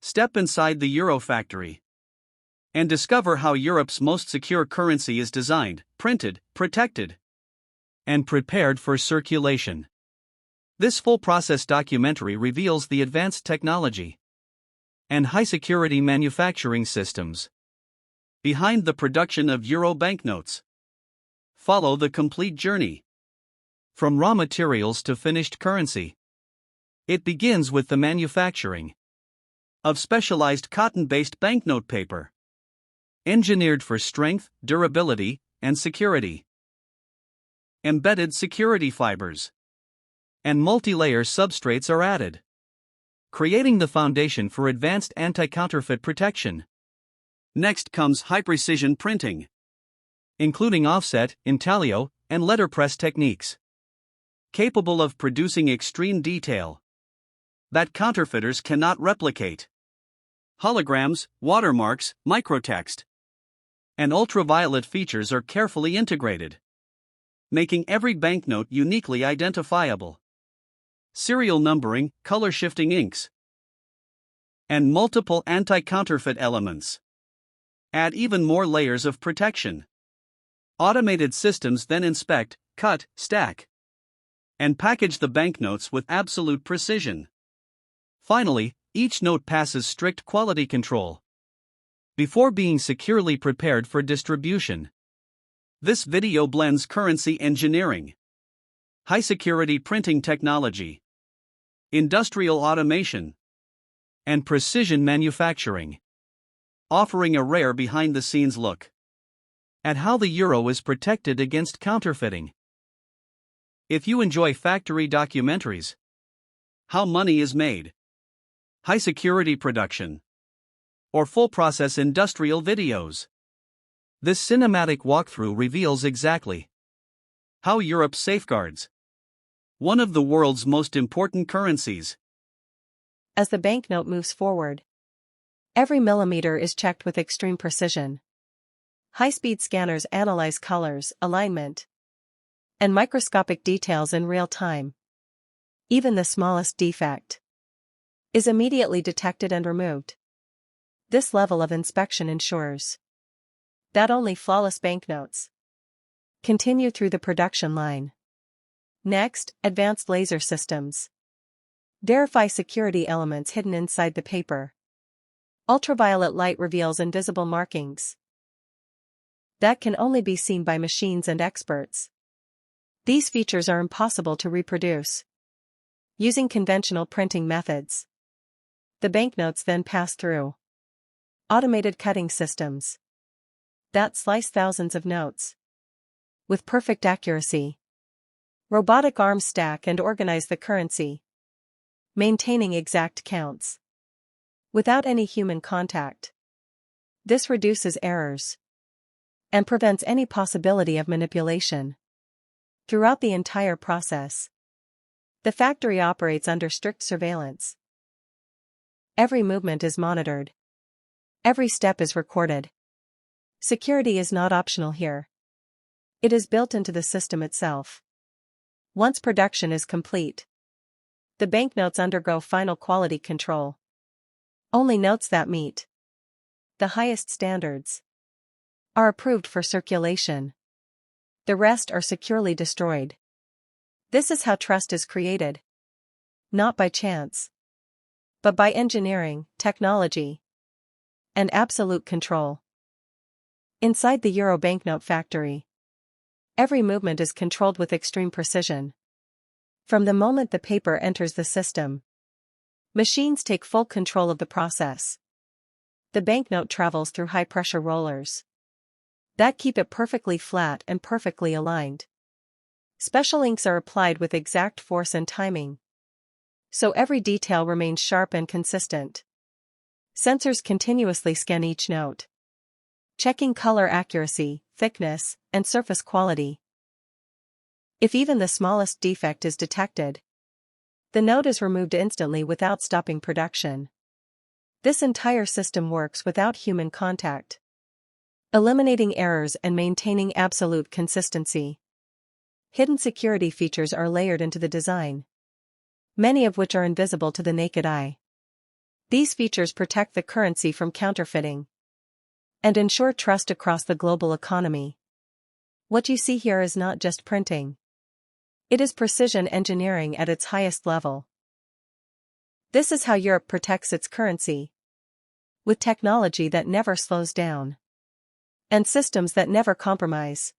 Step inside the Euro factory and discover how Europe's most secure currency is designed, printed, protected, and prepared for circulation. This full-process documentary reveals the advanced technology and high-security manufacturing systems behind the production of Euro banknotes. Follow the complete journey from raw materials to finished currency. It begins with the manufacturing of specialized cotton-based banknote paper, engineered for strength, durability, and security. Embedded security fibers and multi-layer substrates are added, creating the foundation for advanced anti-counterfeit protection. Next comes high-precision printing, including offset, intaglio, and letterpress techniques, capable of producing extreme detail that counterfeiters cannot replicate. Holograms, watermarks, microtext, and ultraviolet features are carefully integrated, making every banknote uniquely identifiable. Serial numbering, color-shifting inks, and multiple anti-counterfeit elements add even more layers of protection. Automated systems then inspect, cut, stack, and package the banknotes with absolute precision. Finally, each note passes strict quality control before being securely prepared for distribution. This video blends currency engineering, high-security printing technology, industrial automation, and precision manufacturing, offering a rare behind-the-scenes look at how the euro is protected against counterfeiting. If you enjoy factory documentaries, how money is made, high-security production, or full-process industrial videos, this cinematic walkthrough reveals exactly how Europe safeguards one of the world's most important currencies. As the banknote moves forward, every millimeter is checked with extreme precision. High-speed scanners analyze colors, alignment, and microscopic details in real time. Even the smallest defect is immediately detected and removed. This level of inspection ensures that only flawless banknotes continue through the production line. Next, advanced laser systems verify security elements hidden inside the paper. Ultraviolet light reveals invisible markings that can only be seen by machines and experts. These features are impossible to reproduce using conventional printing methods. The banknotes then pass through automated cutting systems that slice thousands of notes with perfect accuracy. Robotic arms stack and organize the currency, maintaining exact counts without any human contact. This reduces errors and prevents any possibility of manipulation. Throughout the entire process, the factory operates under strict surveillance. Every movement is monitored. Every step is recorded. Security is not optional here. It is built into the system itself. Once production is complete, the banknotes undergo final quality control. Only notes that meet the highest standards are approved for circulation. The rest are securely destroyed. This is how trust is created. Not by chance, but by engineering, technology, and absolute control. Inside the Euro banknote factory, every movement is controlled with extreme precision. From the moment the paper enters the system, machines take full control of the process. The banknote travels through high-pressure rollers that keep it perfectly flat and perfectly aligned. Special inks are applied with exact force and timing, so every detail remains sharp and consistent. Sensors continuously scan each note, checking color accuracy, thickness, and surface quality. If even the smallest defect is detected, the note is removed instantly without stopping production. This entire system works without human contact, eliminating errors and maintaining absolute consistency. Hidden security features are layered into the design, many of which are invisible to the naked eye. These features protect the currency from counterfeiting and ensure trust across the global economy. What you see here is not just printing. It is precision engineering at its highest level. This is how Europe protects its currency. With technology that never slows down. And systems that never compromise.